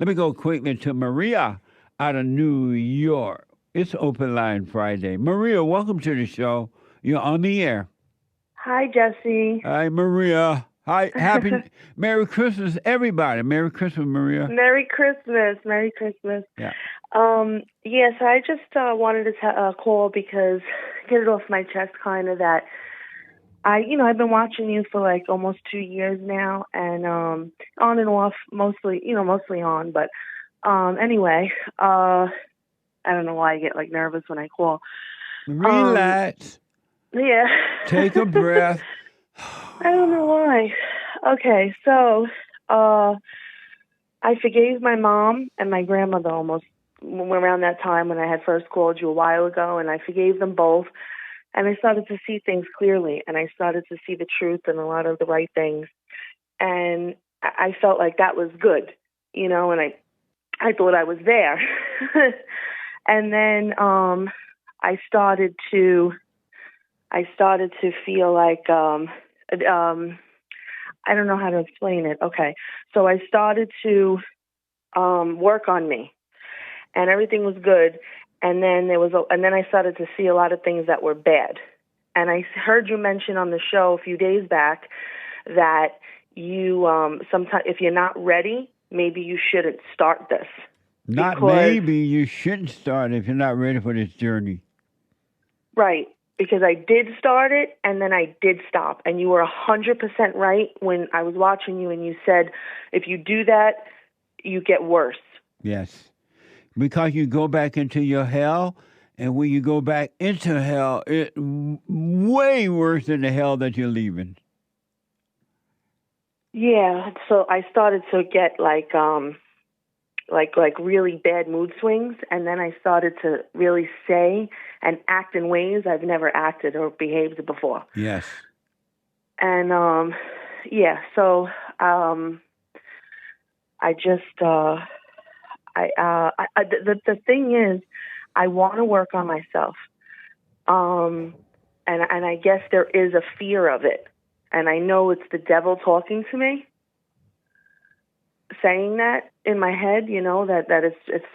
Let me go quickly to Maria out of New York. It's Open Line Friday. Maria, welcome to the show. You're on the air. Hi, Jesse. Hi, Maria. Hi, happy Merry Christmas, everybody. Merry Christmas, Maria. Merry Christmas. Merry Christmas. Yeah. Yes, I just wanted to call because get it off my chest, kind of that I've been watching you for like almost 2 years now, and on and off, mostly on. But anyway, I don't know why I get like nervous when I call. Relax. Yeah. Take a breath. I don't know why. Okay, so I forgave my mom and my grandmother almost around that time when I had first called you a while ago, and I forgave them both. And I started to see things clearly, and I started to see the truth and a lot of the right things. And I felt like that was good, and I thought I was there. And then I started to feel like I don't know how to explain it. Okay, so I started to work on me, and everything was good. And then I started to see a lot of things that were bad. And I heard you mention on the show a few days back that you sometimes, if you're not ready, maybe you shouldn't start this. Maybe you shouldn't start if you're not ready for this journey. Right. Because I did start it, and then I did stop. And you were 100% right when I was watching you, and you said, if you do that, you get worse. Yes. Because you go back into your hell, and when you go back into hell, it's way worse than the hell that you're leaving. Yeah. So I started to get like really bad mood swings, and then I started to really say and act in ways I've never acted or behaved before. Yes. And so I just the thing is, I want to work on myself, and I guess there is a fear of it, and I know it's the devil talking to me, saying that in my head, that it's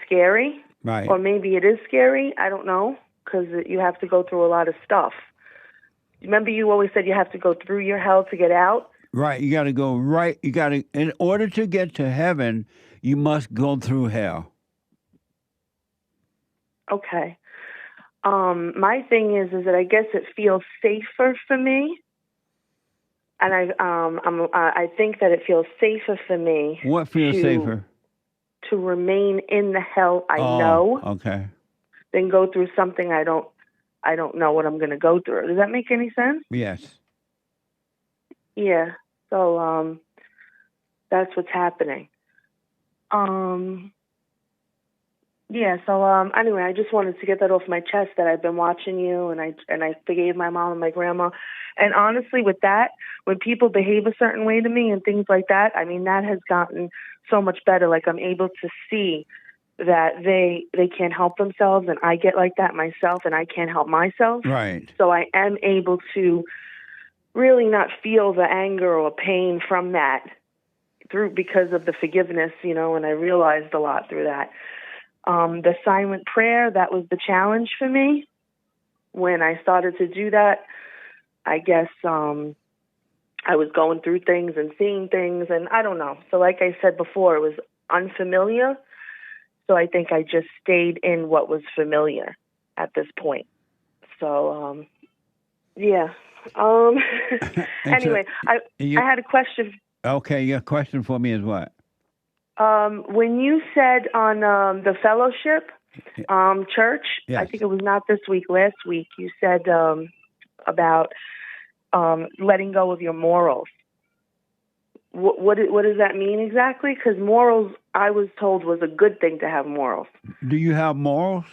scary, right? Or maybe it is scary. I don't know, because you have to go through a lot of stuff. Remember, you always said you have to go through your hell to get out. Right. You got to go right. You got to, in order to get to heaven, you must go through hell. Okay. My thing is that I guess it feels safer for me. And I think that it feels safer for me. What feels safer? To remain in the hell I know. Okay. Than go through something I don't know what I'm going to go through. Does that make any sense? Yes. Yeah. So that's what's happening. Yeah, so anyway, I just wanted to get that off my chest that I've been watching you, and I forgave my mom and my grandma. And honestly, with that, when people behave a certain way to me and things like that, I mean, that has gotten so much better. Like, I'm able to see that they can't help themselves, and I get like that myself, and I can't help myself. Right. So I am able to really not feel the anger or pain from that because of the forgiveness, and I realized a lot through that. The silent prayer, that was the challenge for me. When I started to do that, I guess I was going through things and seeing things, and I don't know. So like I said before, it was unfamiliar. So I think I just stayed in what was familiar at this point. So, yeah. Anyway, I had a question. Okay, your question for me is what? When you said on the fellowship church, yes. I think it was not this week, last week, you said about letting go of your morals. What does that mean exactly? Because morals, I was told, was a good thing to have morals. Do you have morals?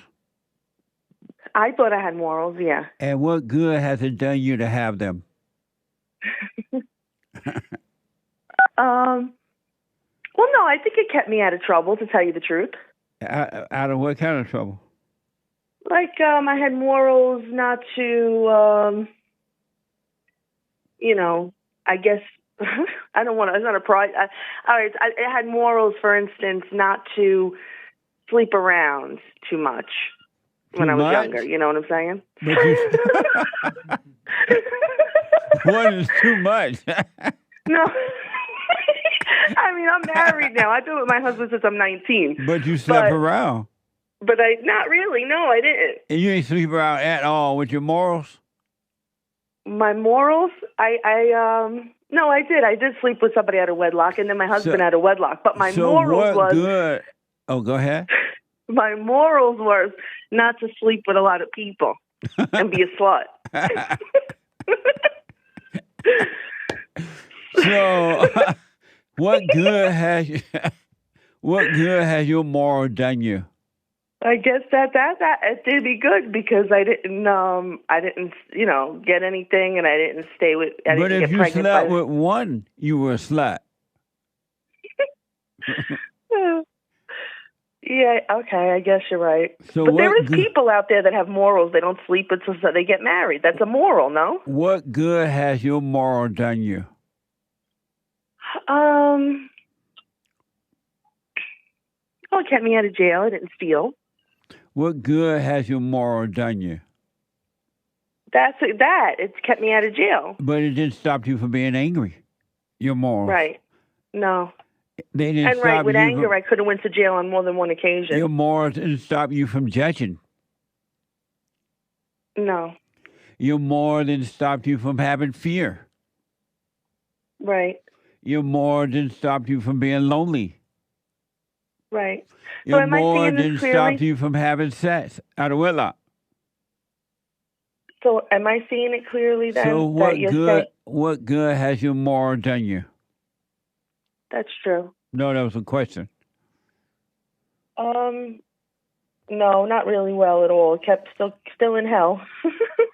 I thought I had morals, yeah. And what good has it done you to have them? Well, no, I think it kept me out of trouble, to tell you the truth. Out of what kind of trouble? Like, I had morals not to, I guess, I don't want to. It's not a pride. All right. I had morals, for instance, not to sleep around too much when I was younger. You know what I'm saying? But you, what is too much? No. I mean, I'm married now. I've been with my husband since I'm 19. But you slept around. But not really. No, I didn't. And you ain't sleep around at all with your morals? My morals? No, I did. I did sleep with somebody out of wedlock, and then my husband out of wedlock. But my morals was good. Oh, go ahead. My morals was not to sleep with a lot of people and be a slut. So, what good has your moral done you? I guess that it did me good because I didn't get anything, and I didn't stay with. But if you slept with one, you were a slut. Yeah, okay, I guess you're right. So but there is people out there that have morals. They don't sleep until they get married. That's a moral, no? What good has your moral done you? Oh, it kept me out of jail. I didn't steal. What good has your moral done you? It's kept me out of jail. But it didn't stop you from being angry. Your morals. Right. No. They didn't and stop right, with you anger, from, I could have went to jail on more than one occasion. Your morals didn't stop you from judging. No. Your morals didn't stop you from having fear. Right. Your morals didn't stop you from being lonely. Right. Your morals didn't stop you from having sex out of wedlock. So am I seeing it clearly then? So what good has your moral done you? That's true. No, that was a question. No, not really well at all. Kept still in hell.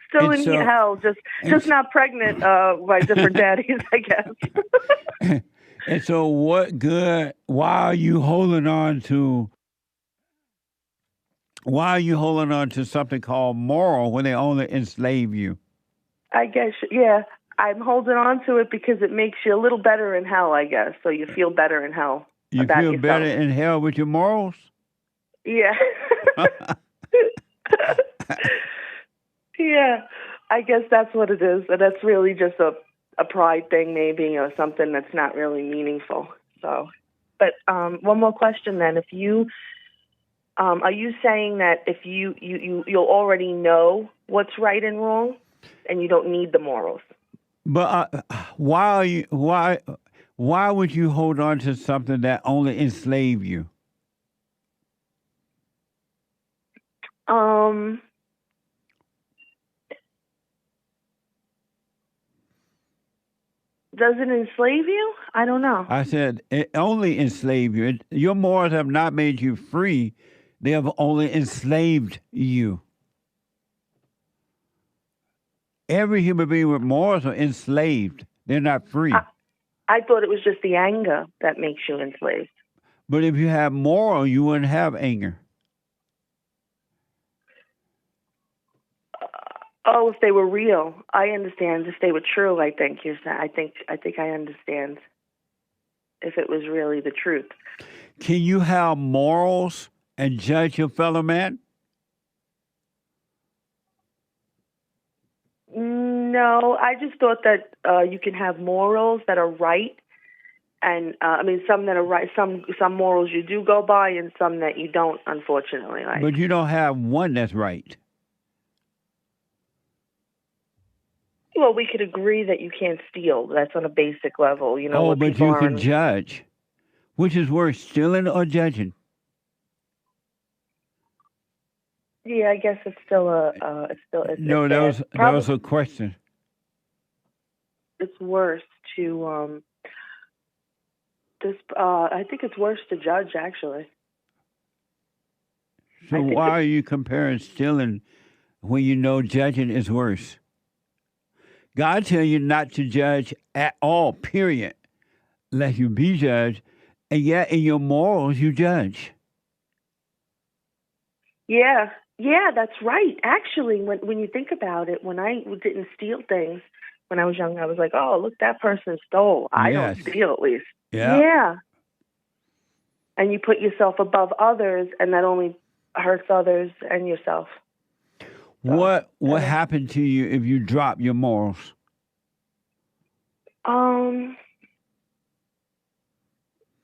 Still in hell, just not pregnant by different daddies, I guess. And so what good, why are you holding on to something called moral when they only enslave you? I guess, yeah. I'm holding on to it because it makes you a little better in hell, I guess. So you feel better in hell. You feel better in hell with your morals? Yeah. Yeah. I guess that's what it is. And that's really just a pride thing maybe, or something that's not really meaningful. So, but one more question then. If you, are you saying that if you'll already know what's right and wrong and you don't need the morals? But why would you hold on to something that only enslave you? Does it enslave you? I don't know. I said it only enslave you. Your morals have not made you free. They have only enslaved you. Every human being with morals are enslaved. They're not free. I thought it was just the anger that makes you enslaved. But if you have moral, you wouldn't have anger. Oh, if they were real, I understand. If they were true, I think you're saying. I think I understand. If it was really the truth. Can you have morals and judge your fellow man? No, I just thought that you can have morals that are right, and I mean some that are right. Some morals you do go by, and some that you don't. Unfortunately, like. But you don't have one that's right. Well, we could agree that you can't steal. That's on a basic level, you know. Oh, but you can judge. Which is worse, stealing or judging? Yeah, I guess it's still that was a question. It's worse to I think it's worse to judge, actually. So why are you comparing stealing when you know judging is worse? God tells you not to judge at all, period, lest you be judged, and yet in your morals you judge. Yeah, that's right. Actually, when you think about it, when I didn't steal things, When I was young, I was like, oh, look, that person stole. I don't Yes. steal, at least. Yeah. Yeah. And you put yourself above others, and that only hurts others and yourself. What happened to you if you drop your morals?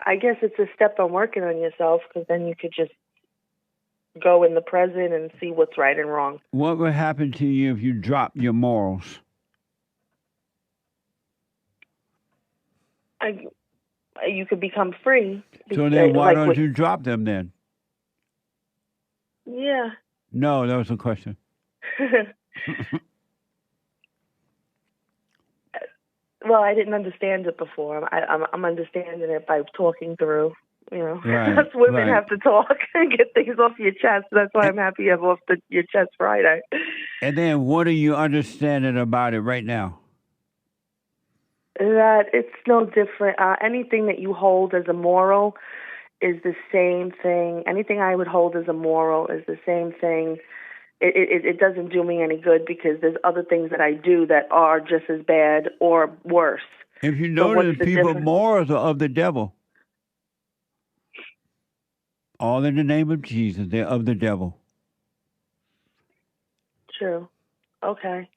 I guess it's a step on working on yourself, because then you could just go in the present and see what's right and wrong. What would happen to you if you drop your morals? You could become free. So then why don't you drop them then? Yeah. No, that was a question. Well, I didn't understand it before. I'm understanding it by talking through. You know, Right, us women right. have to talk and get things off your chest. That's why I'm happy you have off your chest Friday. And then what are you understanding about it right now? That it's no different. Anything that you hold as a moral is the same thing. Anything I would hold as a moral is the same thing. It doesn't do me any good, because there's other things that I do that are just as bad or worse. If you notice, people's difference? morals are of the devil. All in the name of Jesus, they're of the devil. True. Okay.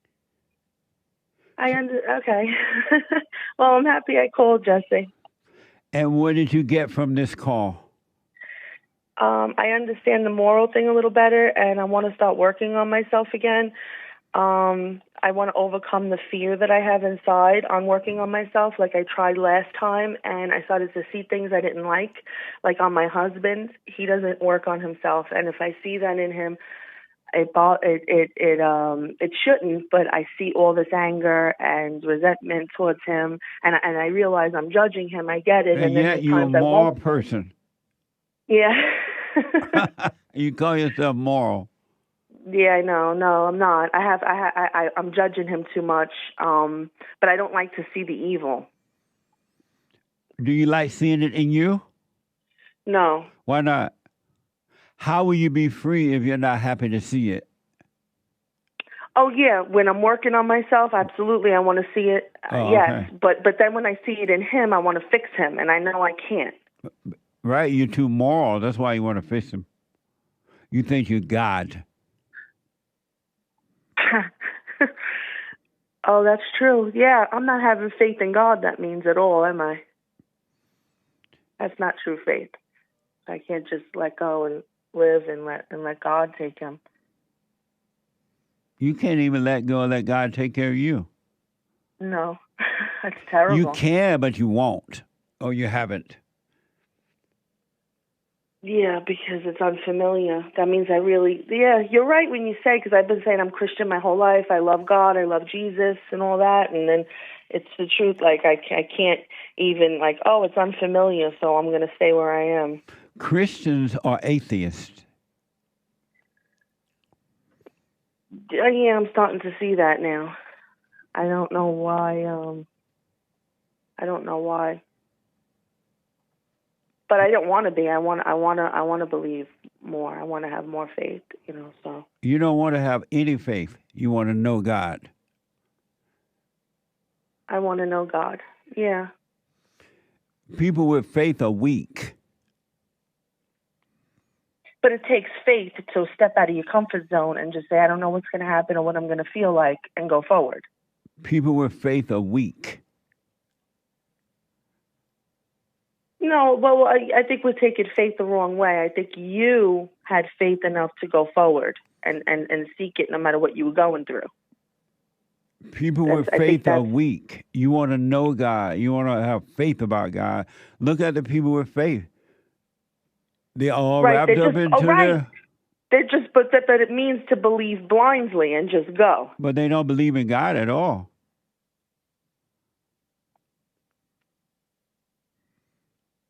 Okay. Well, I'm happy I called, Jesse. And what did you get from this call? I understand the moral thing a little better, and I want to start working on myself again. I want to overcome the fear that I have inside on working on myself, like I tried last time, and I started to see things I didn't like on my husband. He doesn't work on himself, and if I see that in him, it shouldn't, but I see all this anger and resentment towards him, and I realize I'm judging him. I get it, And then yet there's you're a times I moral won't. person. Yeah. You call yourself moral. Yeah, I know. No, I'm not. I'm judging him too much. But I don't like to see the evil. Do you like seeing it in you? No. Why not? How will you be free if you're not happy to see it? Oh yeah, when I'm working on myself, absolutely, I want to see it. Oh, yes, okay. but then when I see it in him, I want to fix him, and I know I can't. Right? You're too moral. That's why you want to fix him. You think you're God. Oh, that's true. Yeah, I'm not having faith in God. That means at all, am I? That's not true faith. I can't just let go and live and let God take him. You can't even let go and let God take care of you. No, that's terrible. You can, but you won't. Or you haven't. Yeah, because it's unfamiliar. That means yeah, you're right when you say, because I've been saying I'm Christian my whole life. I love God, I love Jesus and all that. And then it's the truth. Like, I can't even, oh, it's unfamiliar, so I'm going to stay where I am. Christians are atheists. Yeah, I'm starting to see that now. I don't know why. But I don't want to be. I want to believe more. I want to have more faith, so. You don't want to have any faith. You want to know God. I want to know God. Yeah. People with faith are weak. But it takes faith to step out of your comfort zone and just say, I don't know what's going to happen or what I'm going to feel like, and go forward. People with faith are weak. No, well, I think we're taking faith the wrong way. I think you had faith enough to go forward and seek it no matter what you were going through. People with faith are weak. You want to know God. You want to have faith about God. Look at the people with faith. They're all wrapped up into their... They're just, but it means to believe blindly and just go. But they don't believe in God at all.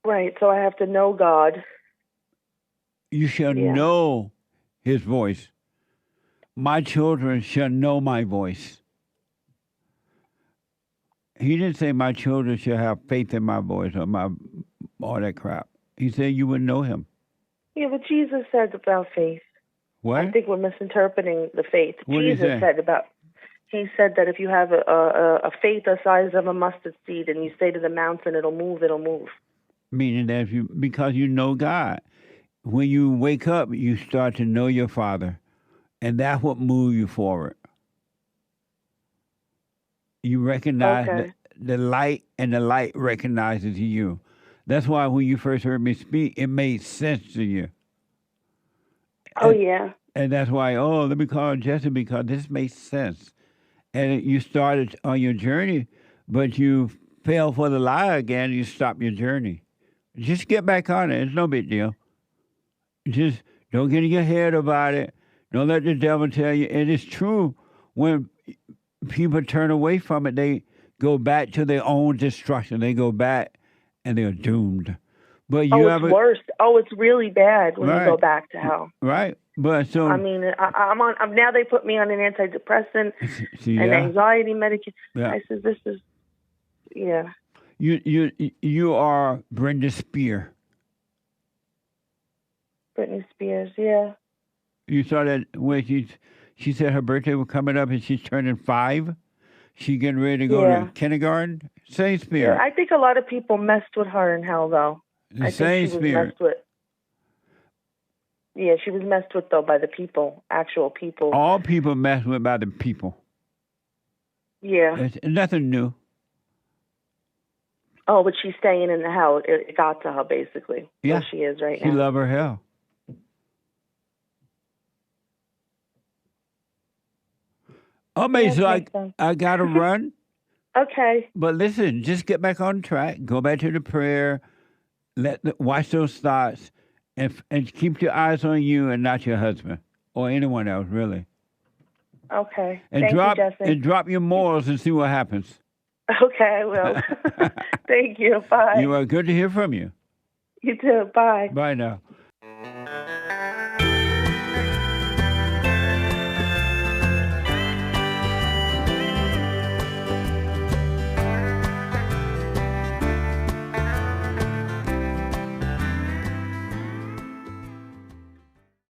Right, so I have to know God. You shall know his voice. My children shall know my voice. He didn't say my children shall have faith in my voice or all that crap. He said you would know him. Yeah, but Jesus said about faith. What? I think we're misinterpreting the faith. What Jesus said about He said that if you have a faith the size of a mustard seed and you say to the mountain, it'll move, it'll move. Meaning that because you know God. When you wake up, you start to know your Father, and that's what moves you forward. You recognize Okay. the light, and the light recognizes you. That's why when you first heard me speak, it made sense to you. Oh, yeah. And that's why, let me call Jesse because this makes sense. And you started on your journey, but you fell for the lie again. You stopped your journey. Just get back on it. It's no big deal. Just don't get in your head about it. Don't let the devil tell you. And it's true. When people turn away from it, they go back to their own destruction. They go back and they're doomed. But it's worse. Oh, it's really bad when you go back to hell. Right. But so I mean, I'm on. Now they put me on an antidepressant and anxiety medication. Yeah. I said, this is, yeah. You are Brenda Spear. Britney Spears, yeah. You saw that when she said her birthday was coming up and she's turning 5. She getting ready to go to kindergarten. Same spirit. Yeah, I think a lot of people messed with her in hell, though. The same spirit. Yeah, she was messed with, though, by the people, actual people. All people messed with by the people. Yeah. It's nothing new. Oh, but she's staying in the hell. It got to her, basically. Yeah. Where she is right now. She love her hell. Okay, so I got to run. Okay. But listen, just get back on track. Go back to the prayer. Watch those thoughts. And keep your eyes on you and not your husband or anyone else, really. Okay. And Thank you, Jesse. And drop your morals and see what happens. Okay, I will. Thank you. Bye. You are good to hear from you. You too. Bye. Bye now.